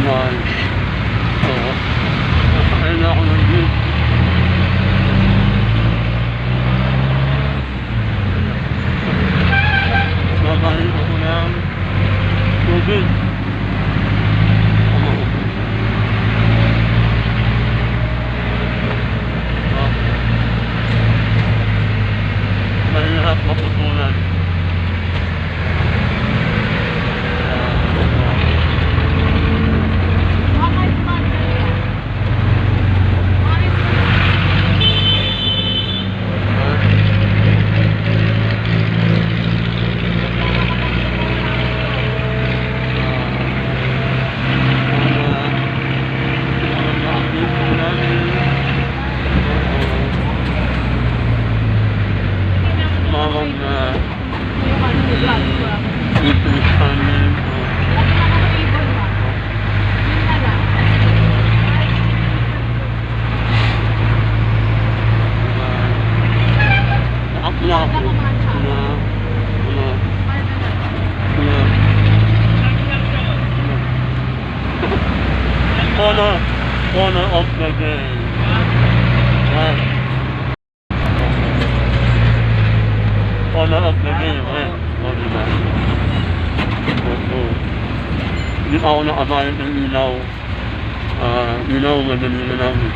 Ayan. Oo. Ayun na ako ng gate. Babahin ako ng tubig. Mahirap maputulan. Corner of the day. Right. Corner of the day, right? O, diba? Oo. Hindi pa ako nakabayad ng ilaw. Ilaw, madali na namin.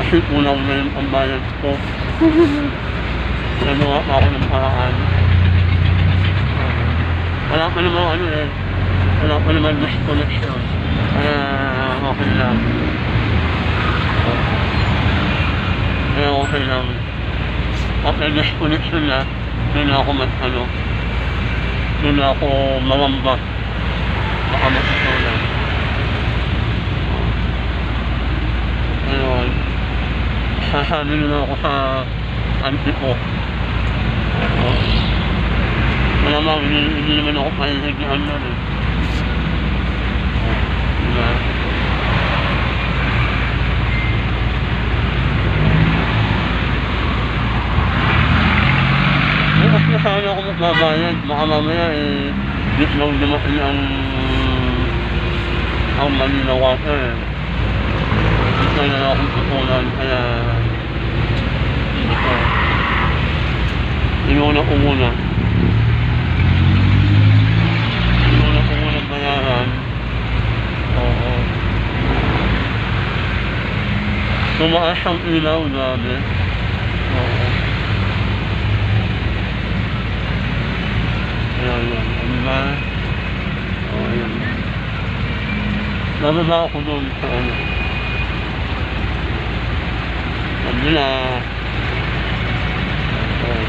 Kasi kulang na yung pambayad ko. Nagawa pa ako ng paraan. Wala pa naman ano eh. Wala pa naman disconnection. Kaya okay lang. Kaya okay lang. After disconnection na, doon ako doon ako mamamba. Baka matutunan. Ayun. Sasabi nila ako sa auntie ko. Malamang hindi naman ako pahihigian na rin. Diba? Bukas na sana ako magbabayad. Baka mamaya biglang dumating ang Manila Water. Biglang na akong tutunan. Kaya inuna ko muna. Inuna ko muna bayaran. Oo. Tumaas ang ilaw, grabe. Oo. Ayan, yan. Ano ba? Oo, ayan. Bababa ako doon sa ano. Sabi na. Oo.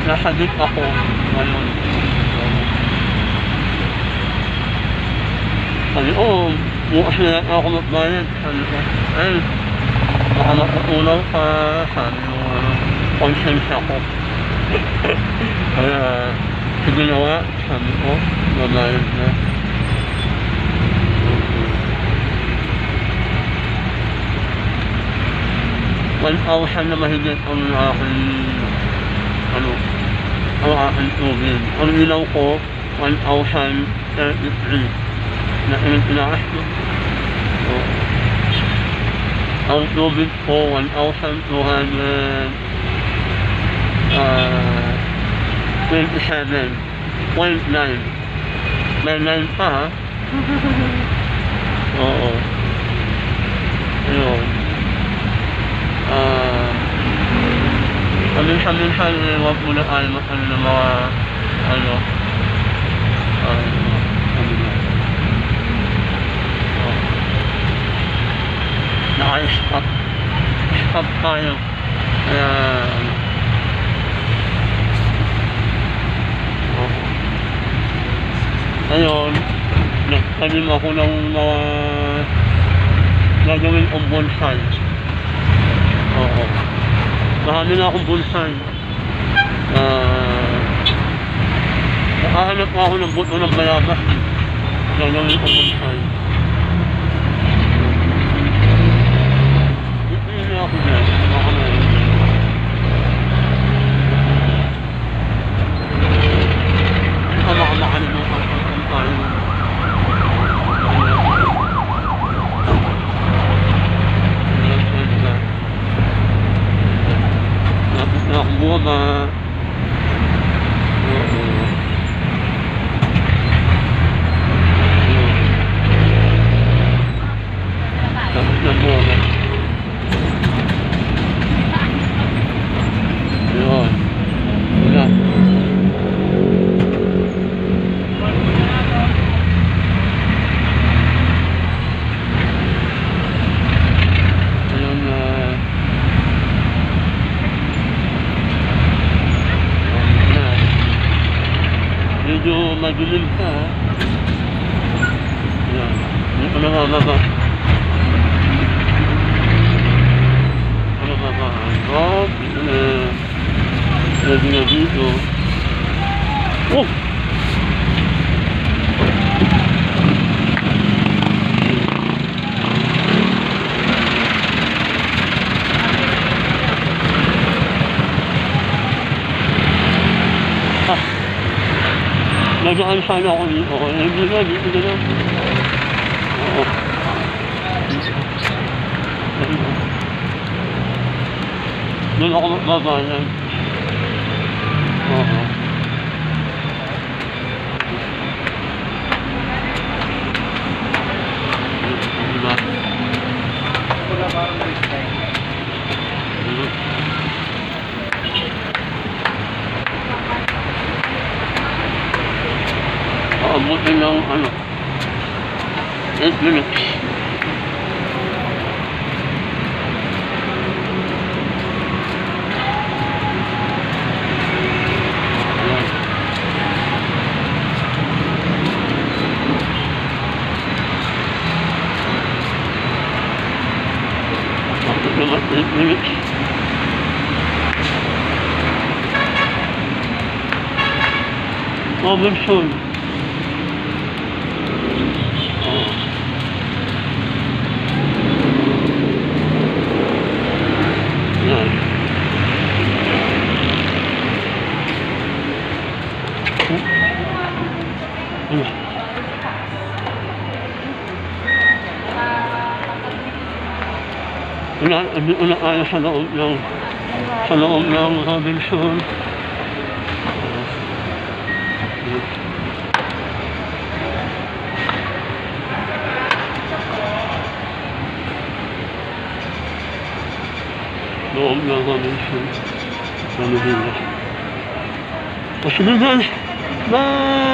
Nasa gate ako ngayon. Sabi, bukas na lang ako magbayad. Sabi ko, baka matutunaw ka. Sabi mo, conscience ako. Kaya, sige nawa, sabi ko, magbayad na. $1,000 na mahigit ang aking ang aking tubig. Ang ilaw ko, 1,033 na inaas ko. Ang tubig ko, 1,227.9. May 9 pa, ha? Oo. Ayun. Minsan-minsan, huwag muna tayo ng mga naka-stop tayo. Kaya ngayon, nagtanim ako ng mga gagawin kong bonsai. Oo. Marami na akong bonsai. Nakahanap ako ng buto ng bayabas. Gagawin kong bonsai. Hindi ako dyan. Tapos na po ako. Yun. Wala. Ayun na. Medyo madilim pa. Yan. Hindi ko nakababa. Nakababa. Oh, pwede na dito. Oh! Nagaan sana ako dito. Hindi na, dito na lang. Oo. Doon ako magbabayan. Oo. Diba? Wala parang break time. Aabutin ng 8 minutes. Ayan. Bakit naman 8 minutes? Robertson. Hindi na kaya sa loob ng Robinson. Loob ng Robinson. Ano din na. O sige guys, bye!